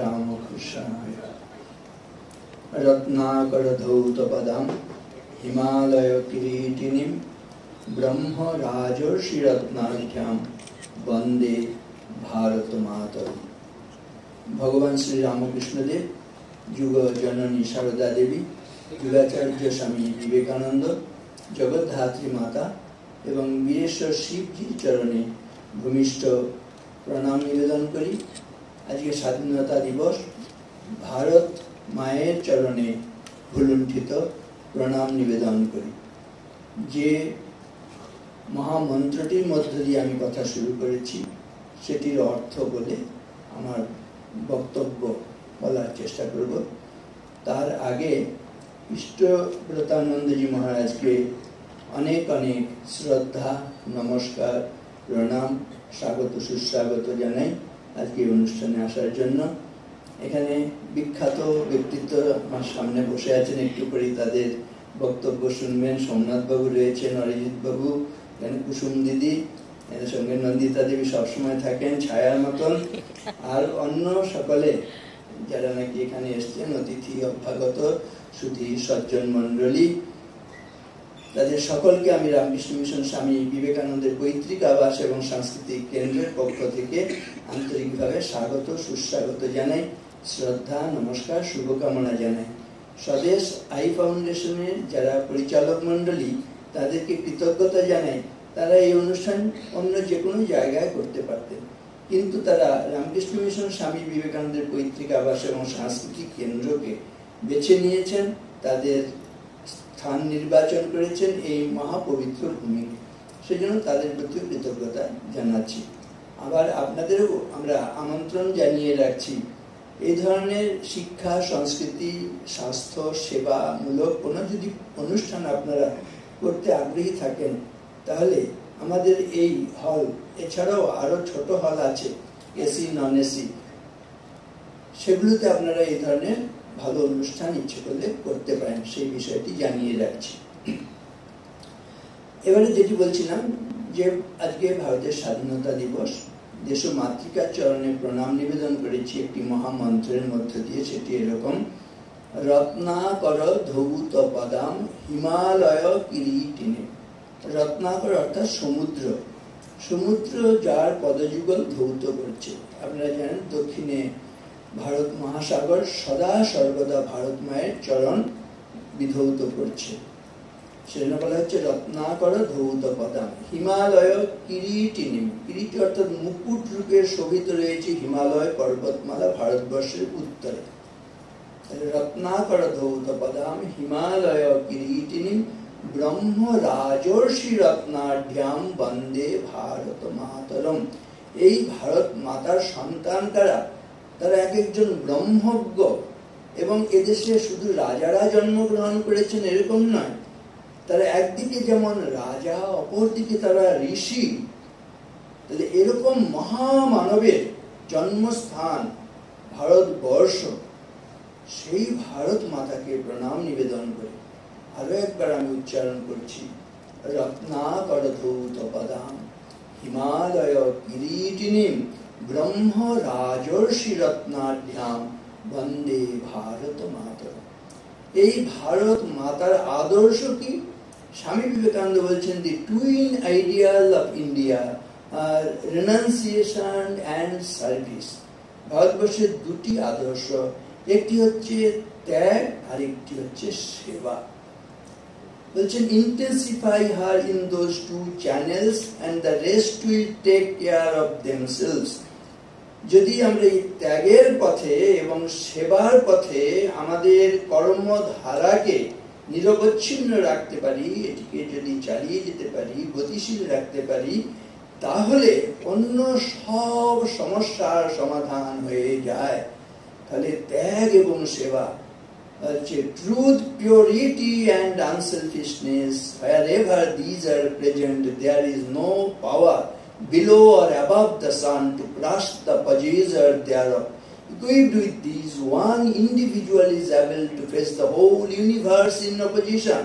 रामकृष्णाय। रत्नाकरधौतपदां हिमालय किरीटिनीं ब्रह्मराजर्षिरत्नाढ्यां वंदे भारत मातरम। भगवान श्री रामकृष्ण देव, युग जननी शारदा देवी, युगाचार्य स्वामी विवेकानंद, जगद्धात्री माता एवं वीरेश्वर शिव जी चरणे भूमिष्ठ प्रणाम निवेदन करी आज के स्वाधीनता दिवस भारत मायर चरणे भुलुंठित प्रणाम निवेदन करी। जे महामंत्रটির মধ্য দিয়ে আমি কথা শুরু করেছি সেটির অর্থ বলে আমার বক্তব্য বলার চেষ্টা করব। তার আগে ইষ্টব্রতানন্দ जी महाराज के अनेक अनेक श्रद्धा नमस्कार प्रणाम स्वागत सुस्वागत জানাই আজকে অনুষ্ঠানে আসার জন্য। এখানে বিখ্যাত ব্যক্তিত্ব আমার সামনে বসে আছেন, একটু করে তাদের বক্তব্য শুনবেন। সোমনাথ বাবু রয়েছেন, অরিজিৎ বাবু, কুসুম দিদি, এর সঙ্গে নন্দিতা দেবী সবসময় থাকেন ছায়ার মতন, আর অন্য সকলে যারা নাকি এখানে এসছেন অতিথি অভ্যাগত সুধী সজ্জন মণ্ডলী, তাদের সকলকে আমি রামকৃষ্ণ মিশন স্বামী বিবেকানন্দের পৈতৃক আবাস এবং সাংস্কৃতিক কেন্দ্রের পক্ষ থেকে আন্তরিকভাবে স্বাগত সুস্বাগত জানাই, শ্রদ্ধা নমস্কার শুভকামনা জানাই। স্বদেশ আই ফাউন্ডেশনের যারা পরিচালক মণ্ডলী তাদেরকে কৃতজ্ঞতা জানাই। তারা এই অনুষ্ঠান অন্য যে কোনো জায়গায় করতে পারতেন, কিন্তু তারা রামকৃষ্ণ মিশন স্বামী বিবেকানন্দের পৈতৃক আবাস এবং সাংস্কৃতিক কেন্দ্রকে বেছে নিয়েছেন, তাদের স্থান নির্বাচন করেছেন এই মহাপবিত্র ভূমিকে। সেজন্য তাদের প্রতি কৃতজ্ঞতা জানাচ্ছি। আবার আপনাদেরও আমরা আমন্ত্রণ জানিয়ে রাখছি, এই ধরনের শিক্ষা সংস্কৃতি স্বাস্থ্য সেবামূলক কোনো যদি অনুষ্ঠান আপনারা করতে আগ্রহী থাকেন তাহলে আমাদের এই হল এছাড়াও আরো ছোট হল আছে, এসি নন এসি, সেগুলোতে আপনারা এই ধরনের ভালো অনুষ্ঠান ইচ্ছে করলে করতে পারেন, সেই বিষয়টি জানিয়ে রাখছি। এবারে যেটি বলছিলাম যে আজকে ভারতের স্বাধীনতা দিবস, দেশ মাতৃকার চরণে প্রণাম নিবেদন করেছি একটি মহামন্ত্রের মধ্য দিয়ে। সেটি এরকম: রত্নাকর ধৌত পদাম হিমালয় কিরীটিনে। রত্নাকর অর্থাৎ সমুদ্র, সমুদ্র যার পদযুগল ধৌত করছে। আপনারা জানেন দক্ষিণে ভারত মহাসাগর সদা সর্বদা ভারত মায়ের চরণ বিধৌত করছে, সেজন্য বলা হচ্ছে রত্নাকর ধৌত পদাম হিমালয় কিরীটিনী। কিরীটি অর্থাৎ মুকুট রূপে শোভিত রয়েছে হিমালয় পর্বতমালা ভারতবর্ষের উত্তরে। রত্নাকর ধৌত পদাম হিমালয় কিরীটিনী ব্রহ্ম রাজর্ষি রত্নাঢ্যাম বন্দে ভারত মাতরম। এই ভারত মাতার সন্তান কারা? তারা এক একজন ব্রহ্মজ্ঞ, এবং এদেশে শুধু রাজারা জন্মগ্রহণ করেছেন এরকম নয়, তারা একদিকে যেমন রাজা অপরদিকে তারা ঋষি। তাহলে এরকম মহামানবের জন্মস্থান ভারতবর্ষ, সেই ভারত মাতাকে প্রণাম নিবেদন করে আরো একবার আমি উচ্চারণ করছি, রত্নাকর ধৌত পদাম হিমালয় কিরীটিনীম ব্রহ্ম রাজর্ষি রত্নাঢ্যাম বন্দে ভারত মাতরম। এই ভারত মাতার আদর্শ কি? স্বামী বিবেকানন্দ বলছেন, the twin ideal of India are renunciation and service. ভারতবর্ষের দুটি আদর্শ, একটি হচ্ছে ত্যাগ আর একটি হচ্ছে সেবা। বলছেন intensify her in those two channels and the rest will take care of themselves. যদি আমরা এই ত্যাগের পথে এবং সেবার পথে আমাদের কর্মধারাকে নিরবচ্ছিন্ন রাখতে পারি, এটিকে যদি চালিয়ে যেতে পারি, গতিশীল রাখতে পারি, তাহলে অন্য সব সমস্যার সমাধান হয়ে যায়। তাহলে ত্যাগ এবং সেবা হচ্ছে truth, purity and unselfishness. wherever these are present, there is no power below or above the sun to crush the possessor thereof. Equipped with these, one individual is able to face the whole universe in opposition.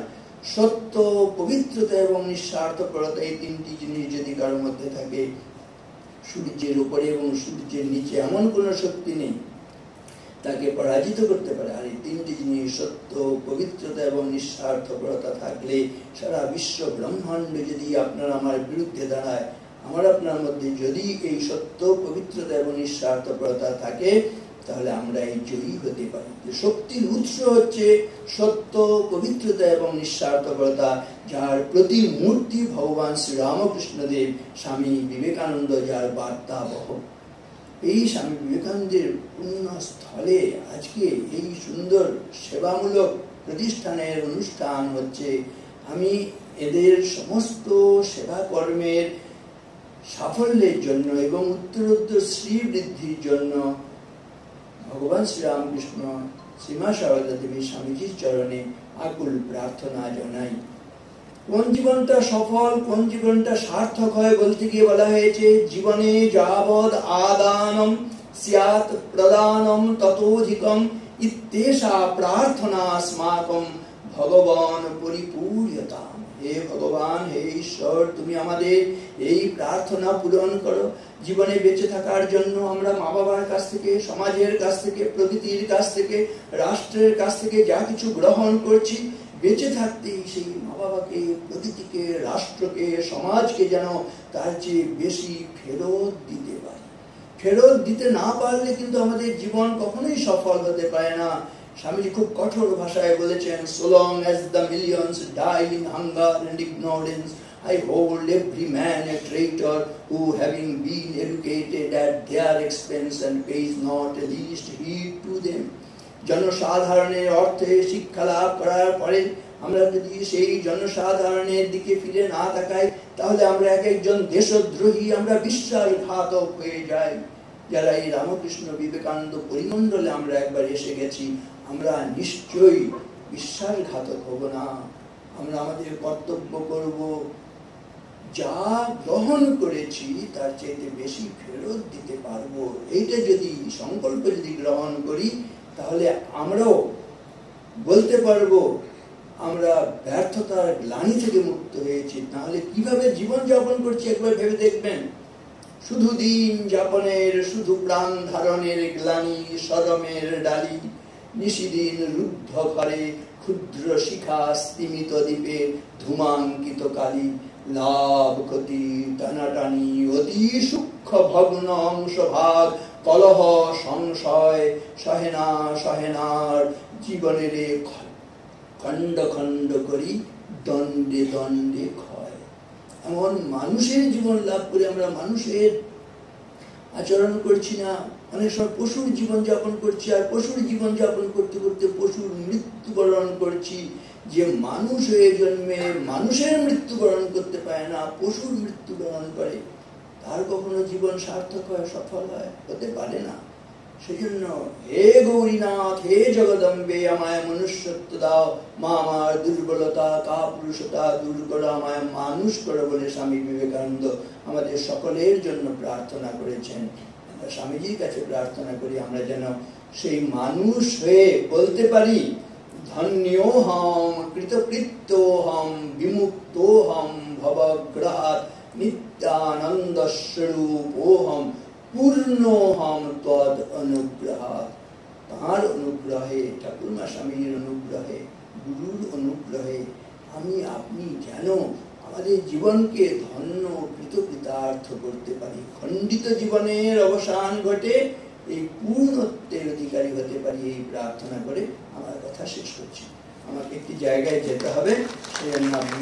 সত্য, পবিত্রতা এবং নিঃস্বার্থপরতা, এই তিনটি জিনিস যদি কারোর মধ্যে থাকে, সূর্যের উপরে এবং সূর্যের নিচে এমন কোন শক্তি নেই তাকে পরাজিত করতে পারে। আর এই তিনটি জিনিস সত্য, পবিত্রতা এবং নিঃস্বার্থপরতা থাকলে সারা বিশ্ব ব্রহ্মাণ্ড যদি আপনার আমার বিরুদ্ধে দাঁড়ায়, আমার আপনার মধ্যে যদি এই সত্য, পবিত্রতা এবং নিঃস্বার্থপরতা থাকে, তাহলে আমরা এই জয়ী হতে পারি। শক্তির উৎস হচ্ছে সত্য, পবিত্রতা এবং নিঃস্বার্থপরতা, যার প্রতিমূর্তি ভগবান শ্রীরামকৃষ্ণদেব, স্বামী বিবেকানন্দ যার বার্তাবহ। এই স্বামী বিবেকানন্দের পুণ্যস্থলে আজকে এই সুন্দর সেবামূলক প্রতিষ্ঠানের অনুষ্ঠান হচ্ছে। আমি এদের সমস্ত সেবা কর্মের সাফল্যের জন্য এবং উত্তরোত্তর শ্রীবৃদ্ধির জন্য ভগবান শ্রীরামকৃষ্ণ, শ্রীমা সারদা দেবী স্বামীজির চরণে আকুল প্রার্থনা জানাই। কোন জীবনটা সফল, কোন জীবনটা সার্থক হয় বলতে গিয়ে বলা হয়েছে, জীবনে যাবৎ আদানম স্যাৎ প্রদানম ততোধিকম ইত্যেষা প্রার্থনা স্মাকম ভগবান পরিপূর্যতাম। হে ভগবান, হে ঈশ্বর, তুমি আমাদের এই প্রার্থনা পূরণ করো। জীবনে বেঁচে থাকার জন্য আমরা মা বাবার কাছ থেকে, সমাজের কাছ থেকে, প্রকৃতির কাছ থেকে, রাষ্ট্রের কাছ থেকে যা কিছু গ্রহণ করছি, বেঁচে থাকতেই সেই মা বাবাকে, প্রকৃতিকে, রাষ্ট্রকে, সমাজকে যেন তার চেয়ে বেশি ফেরত দিতে পারি। ফেরত দিতে না পারলে কিন্তু আমাদের জীবন কখনোই সফল হতে পারে না। স্বামীজি খুব কঠোর ভাষায় বলেছেন, so long as the millions die in hunger and ignorance, I hold every man a traitor who, having been educated at their expense and pays not the least heed to them. জনসাধারণের অর্থে শিক্ষা লাভ করার পরে আমরা যদি সেই জনসাধারণের দিকে ফিরে না তাকাই, তাহলে আমরা এক একজন দেশদ্রোহী, আমরা বিশ্বাসঘাতক হয়ে যাই। যারা এই রামকৃষ্ণ বিবেকানন্দ পরিমণ্ডলে আমরা একবার এসে গেছি, আমরা নিশ্চয়ই বিশ্বাসঘাতক হব না। আমরা আমাদের কর্তব্য করব, যা গ্রহণ করেছি তার চাইতে বেশি ফেরত দিতে পারবো। এইটা যদি সংকল্প যদি গ্রহণ করি, তাহলে আমরাও বলতে পারবো আমরা ব্যর্থতার গ্লানি থেকে মুক্ত হয়েছি। তাহলে কিভাবে জীবন যাপন করছি একবার ভেবে দেখবেন। শুধু দিন যাপনের, শুধু প্রাণ ধারণের গ্লানি, সরমের ডালি, নিশিদিন রুদ্ধ ঘরে ক্ষুদ্র শিখা স্তিমিত দ্বীপে ধূমাঙ্কিত কালী, লাভ ক্ষতি টানাটানি, অতি সূক্ষ্ম ভগ্ন অংশ ভাগ, কলহ সংশয়, সহেনা সহেনার জীবনের খণ্ড খণ্ড করি দণ্ডে দণ্ডে ক্ষয়। এমন মানুষের জীবন লাভ করে আমরা মানুষের আচরণ করছি না, অনেক সময় পশুর জীবন যাপন করছি। আর পশুর জীবন যাপন করতে করতে পশুর মৃত্যুবরণ করছি। যে মানুষ হয়ে জন্মে মানুষের মৃত্যুবরণ করতে পারে না, পশুর মৃত্যুবরণ করে, তার কখনো জীবন সার্থক হয়, সফল হয়, হতে পারে না। সেজন্য হে গৌরীনাথ, হে জগদম্বে, আমায় মনুষ্যত্ব দাও, মা আমার দুর্বলতা কাপুরুষতা দূর করো, আমায় মানুষ করো বলে স্বামী বিবেকানন্দ আমাদের সকলের জন্য প্রার্থনা করেছেন। আমরা স্বামীজির কাছে প্রার্থনা করি আমরা যেন সেই মানুষ হয়ে বলতে পারি, ধন্যোহম কৃতকৃত্যোহম বিমুক্তোহম ভবগ্রহাৎ নিত্যানন্দ স্বরূপোহম পূর্ণোহম তদ অনুগ্রহাৎ। তাঁর অনুগ্রহে, ঠাকুরমা স্বামীর অনুগ্রহে, গুরুর অনুগ্রহে আমি আপনি যেন আমাদের জীবনকে ধন্য কৃতকৃতার্থ করতে পারি, খণ্ডিত জীবনের অবসান ঘটে এই পূর্ণত্বের অধিকারী হতে পারি। এই প্রার্থনা করে আমার কথা শেষ করছি। আমাকে একটি জায়গায় যেতে হবে, সেই জন্য আমি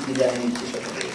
বিদায় নিচ্ছি সকলে।